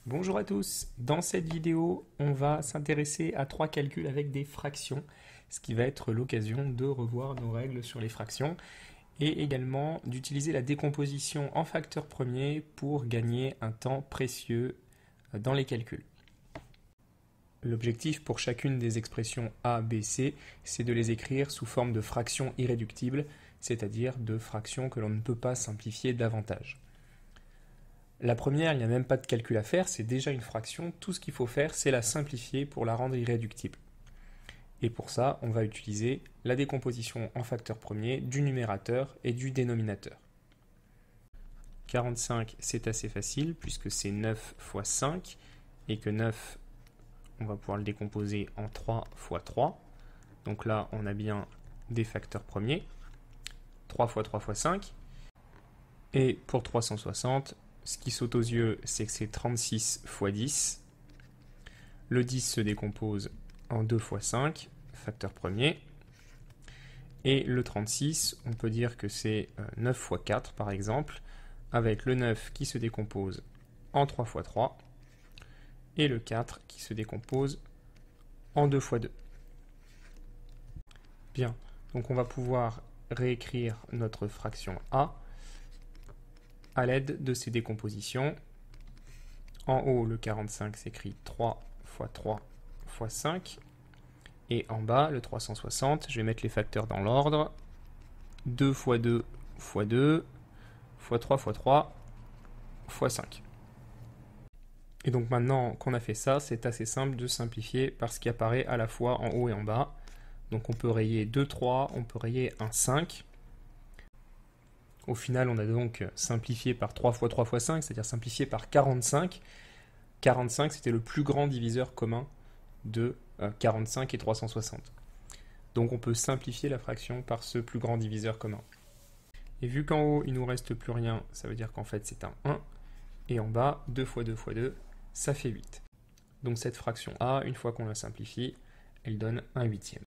Bonjour à tous, dans cette vidéo on va s'intéresser à trois calculs avec des fractions, ce qui va être l'occasion de revoir nos règles sur les fractions et également d'utiliser la décomposition en facteurs premiers pour gagner un temps précieux dans les calculs. L'objectif pour chacune des expressions A, B, C, c'est de les écrire sous forme de fractions irréductibles, c'est-à-dire de fractions que l'on ne peut pas simplifier davantage. La première, il n'y a même pas de calcul à faire, c'est déjà une fraction. Tout ce qu'il faut faire, c'est la simplifier pour la rendre irréductible. Et pour ça, on va utiliser la décomposition en facteurs premiers du numérateur et du dénominateur. 45, c'est assez facile puisque c'est 9 fois 5 et que 9, on va pouvoir le décomposer en 3 fois 3. Donc là, on a bien des facteurs premiers. 3 fois 3 fois 5. Et pour 360, ce qui saute aux yeux, c'est que c'est 36 fois 10. Le 10 se décompose en 2 fois 5, facteur premier. Et le 36, on peut dire que c'est 9 fois 4 par exemple, avec le 9 qui se décompose en 3 fois 3, et le 4 qui se décompose en 2 fois 2. Bien, donc on va pouvoir réécrire notre fraction A à l'aide de ces décompositions. En haut, le 45 s'écrit 3 fois 3 fois 5. Et en bas, le 360, je vais mettre les facteurs dans l'ordre. 2 fois 2 fois 2 fois 3 fois 3 fois 5. Et donc maintenant qu'on a fait ça, c'est assez simple de simplifier par ce qui apparaît à la fois en haut et en bas. Donc on peut rayer 2, 3, on peut rayer un 5. Au final, on a donc simplifié par 3 fois 3 fois 5, c'est-à-dire simplifié par 45. 45, c'était le plus grand diviseur commun de 45 et 360. Donc on peut simplifier la fraction par ce plus grand diviseur commun. Et vu qu'en haut, il ne nous reste plus rien, ça veut dire qu'en fait c'est un 1. Et en bas, 2 fois 2 fois 2, ça fait 8. Donc cette fraction A, une fois qu'on la simplifie, elle donne un huitième.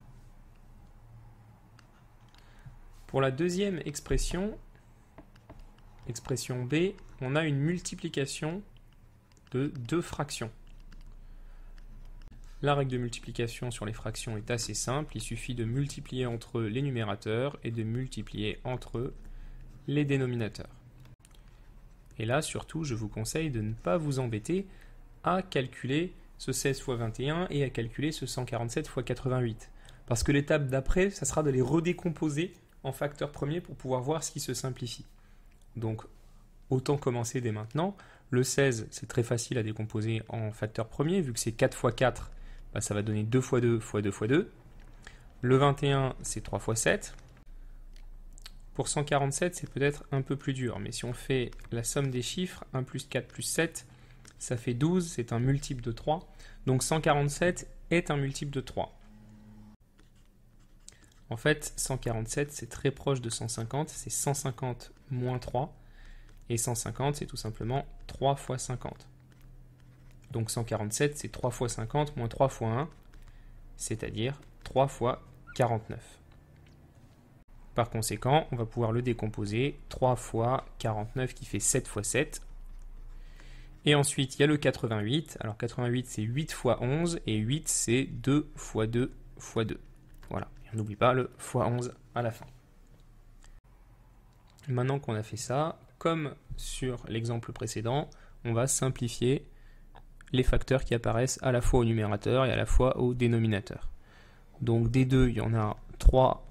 Pour la deuxième expression B, on a une multiplication de deux fractions. La règle de multiplication sur les fractions est assez simple, il suffit de multiplier entre eux les numérateurs et de multiplier entre eux les dénominateurs. Et là, surtout, je vous conseille de ne pas vous embêter à calculer ce 16 fois 21 et à calculer ce 147 fois 88. Parce que l'étape d'après, ça sera de les redécomposer en facteurs premiers pour pouvoir voir ce qui se simplifie. Donc, autant commencer dès maintenant. Le 16, c'est très facile à décomposer en facteurs premiers, vu que c'est 4 fois 4, ça va donner 2 fois 2 fois 2 fois 2. Le 21, c'est 3 fois 7. Pour 147, c'est peut-être un peu plus dur, mais si on fait la somme des chiffres, 1 plus 4 plus 7, ça fait 12, c'est un multiple de 3. Donc 147 est un multiple de 3. En fait, 147, c'est très proche de 150, c'est 150 moins 3. Et 150, c'est tout simplement 3 fois 50. Donc 147, c'est 3 fois 50 moins 3 fois 1, c'est-à-dire 3 fois 49. Par conséquent, on va pouvoir le décomposer. 3 fois 49 qui fait 7 fois 7. Et ensuite, il y a le 88. Alors 88, c'est 8 fois 11. Et 8, c'est 2 fois 2 fois 2. Voilà. Et on n'oublie pas le fois 11 à la fin. Maintenant qu'on a fait ça, comme sur l'exemple précédent, on va simplifier les facteurs qui apparaissent à la fois au numérateur et à la fois au dénominateur. Donc des 2, il y en a 3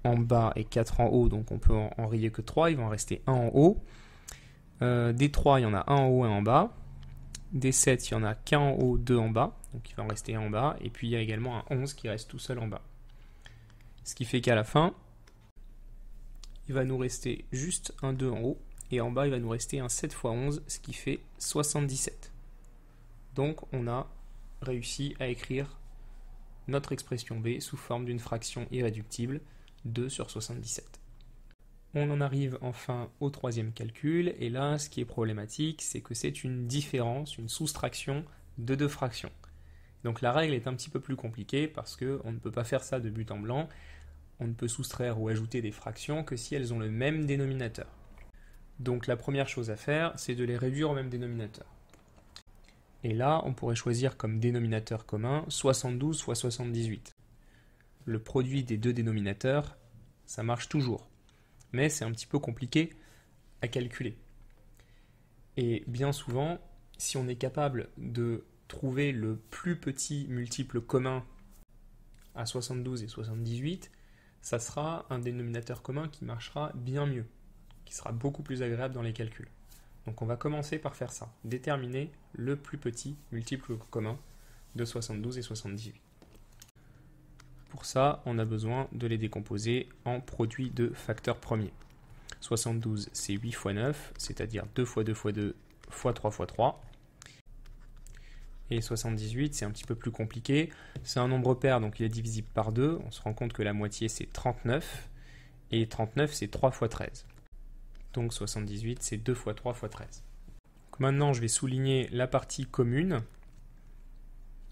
en bas et 4 en haut, donc on peut en rayer que 3, il va en rester 1 en haut. Des 3, il y en a 1 en haut et 1 en bas. Des 7, il y en a qu'un en haut, 2 en bas, donc il va en rester 1 en bas. Et puis il y a également un 11 qui reste tout seul en bas. Ce qui fait qu'à la fin, il va nous rester juste un 2 en haut, et en bas il va nous rester un 7 fois 11, ce qui fait 77. Donc on a réussi à écrire notre expression B sous forme d'une fraction irréductible, 2 sur 77. On en arrive enfin au troisième calcul, et là ce qui est problématique, c'est que c'est une différence, une soustraction de deux fractions. Donc la règle est un petit peu plus compliquée parce qu'on ne peut pas faire ça de but en blanc. On ne peut soustraire ou ajouter des fractions que si elles ont le même dénominateur. Donc la première chose à faire, c'est de les réduire au même dénominateur. Et là, on pourrait choisir comme dénominateur commun 72 fois 78. Le produit des deux dénominateurs, ça marche toujours. Mais c'est un petit peu compliqué à calculer. Et bien souvent, si on est capable de trouver le plus petit multiple commun à 72 et 78, ça sera un dénominateur commun qui marchera bien mieux, qui sera beaucoup plus agréable dans les calculs. Donc on va commencer par faire ça, déterminer le plus petit multiple commun de 72 et 78. Pour ça, on a besoin de les décomposer en produits de facteurs premiers. 72, c'est 8 fois 9, c'est-à-dire 2 fois 2 fois 2 fois 3 fois 3. Et 78, c'est un petit peu plus compliqué. C'est un nombre pair, donc il est divisible par 2. On se rend compte que la moitié, c'est 39. Et 39, c'est 3 fois 13. Donc 78, c'est 2 fois 3 fois 13. Donc maintenant, je vais souligner la partie commune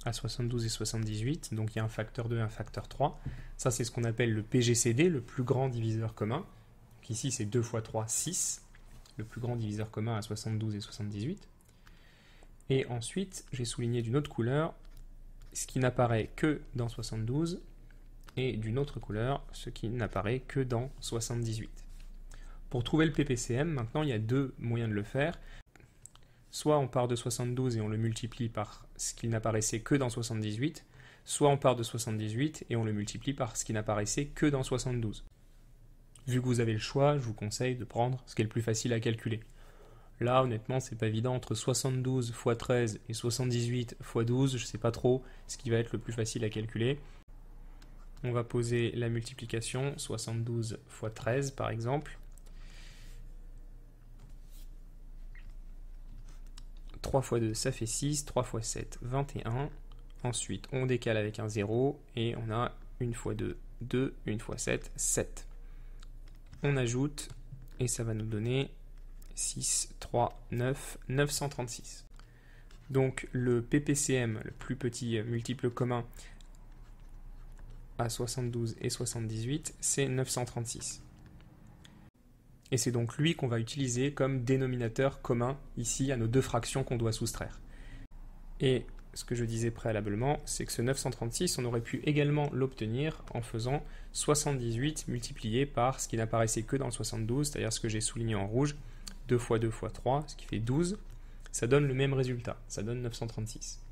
à 72 et 78. Donc il y a un facteur 2 et un facteur 3. Ça, c'est ce qu'on appelle le PGCD, le plus grand diviseur commun. Donc ici, c'est 2 fois 3, 6. Le plus grand diviseur commun à 72 et 78. Et ensuite, j'ai souligné d'une autre couleur ce qui n'apparaît que dans 72 et d'une autre couleur ce qui n'apparaît que dans 78. Pour trouver le PPCM, maintenant, il y a deux moyens de le faire. Soit on part de 72 et on le multiplie par ce qui n'apparaissait que dans 78, soit on part de 78 et on le multiplie par ce qui n'apparaissait que dans 72. Vu que vous avez le choix, je vous conseille de prendre ce qui est le plus facile à calculer. Là, honnêtement, c'est pas évident. Entre 72 x 13 et 78 x 12, je sais pas trop ce qui va être le plus facile à calculer. On va poser la multiplication 72 x 13 par exemple. 3 x 2, ça fait 6. 3 x 7, 21. Ensuite, on décale avec un 0 et on a 1 x 2, 2. 1 x 7, 7. On ajoute et ça va nous donner 6, 3, 9, 936. Donc le PPCM, le plus petit multiple commun à 72 et 78, c'est 936. Et c'est donc lui qu'on va utiliser comme dénominateur commun ici à nos deux fractions qu'on doit soustraire. Et ce que je disais préalablement, c'est que ce 936, on aurait pu également l'obtenir en faisant 78 multiplié par ce qui n'apparaissait que dans le 72, c'est-à-dire ce que j'ai souligné en rouge, 2 fois 2 fois 3, ce qui fait 12, ça donne le même résultat, ça donne 936.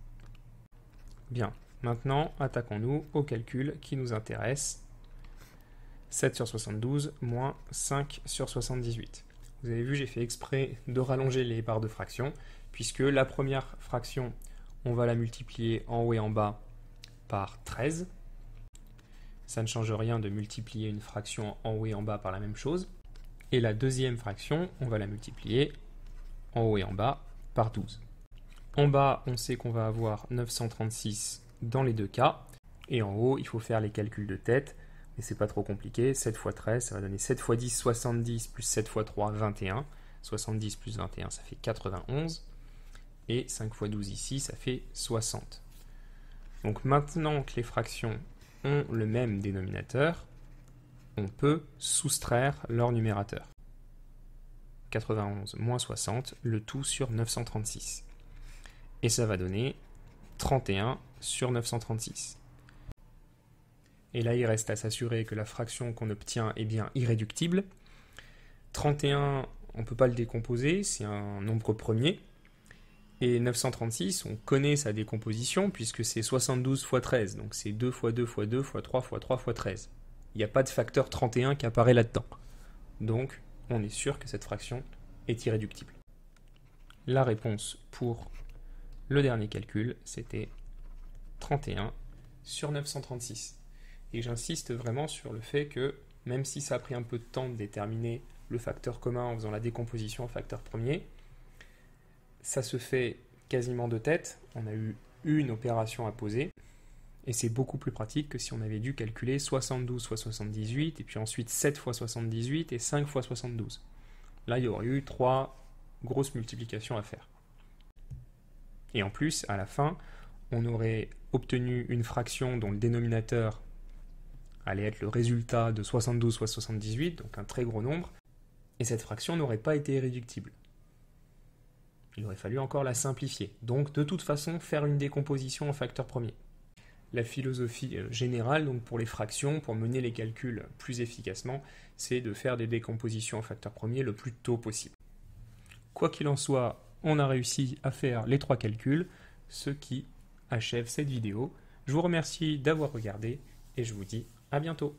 Bien, maintenant attaquons-nous au calcul qui nous intéresse. 7 sur 72 moins 5 sur 78. Vous avez vu, j'ai fait exprès de rallonger les barres de fraction, puisque la première fraction, on va la multiplier en haut et en bas par 13. Ça ne change rien de multiplier une fraction en haut et en bas par la même chose. Et la deuxième fraction, on va la multiplier en haut et en bas par 12. En bas, on sait qu'on va avoir 936 dans les deux cas. Et en haut, il faut faire les calculs de tête. Mais c'est pas trop compliqué. 7 x 13, ça va donner 7 x 10, 70, plus 7 x 3, 21. 70 plus 21, ça fait 91. Et 5 x 12 ici, ça fait 60. Donc maintenant que les fractions ont le même dénominateur, on peut soustraire leur numérateur. 91 moins 60, le tout sur 936. Et ça va donner 31 sur 936. Et là, il reste à s'assurer que la fraction qu'on obtient est bien irréductible. 31, on ne peut pas le décomposer, c'est un nombre premier. Et 936, on connaît sa décomposition puisque c'est 72 x 13, donc c'est 2 x 2 x 2 x 3 x 3 x 13. Il n'y a pas de facteur 31 qui apparaît là-dedans. Donc, on est sûr que cette fraction est irréductible. La réponse pour le dernier calcul, c'était 31 sur 936. Et j'insiste vraiment sur le fait que, même si ça a pris un peu de temps de déterminer le facteur commun en faisant la décomposition en facteur premier, ça se fait quasiment de tête. On a eu une opération à poser. Et c'est beaucoup plus pratique que si on avait dû calculer 72 x 78, et puis ensuite 7 x 78 et 5 x 72. Là, il y aurait eu 3 grosses multiplications à faire. Et en plus, à la fin, on aurait obtenu une fraction dont le dénominateur allait être le résultat de 72 x 78, donc un très gros nombre, et cette fraction n'aurait pas été irréductible. Il aurait fallu encore la simplifier. Donc de toute façon, faire une décomposition en facteur premier. La philosophie générale, donc pour les fractions, pour mener les calculs plus efficacement, c'est de faire des décompositions en facteur premier le plus tôt possible. Quoi qu'il en soit, on a réussi à faire les 3 calculs, ce qui achève cette vidéo. Je vous remercie d'avoir regardé et je vous dis à bientôt.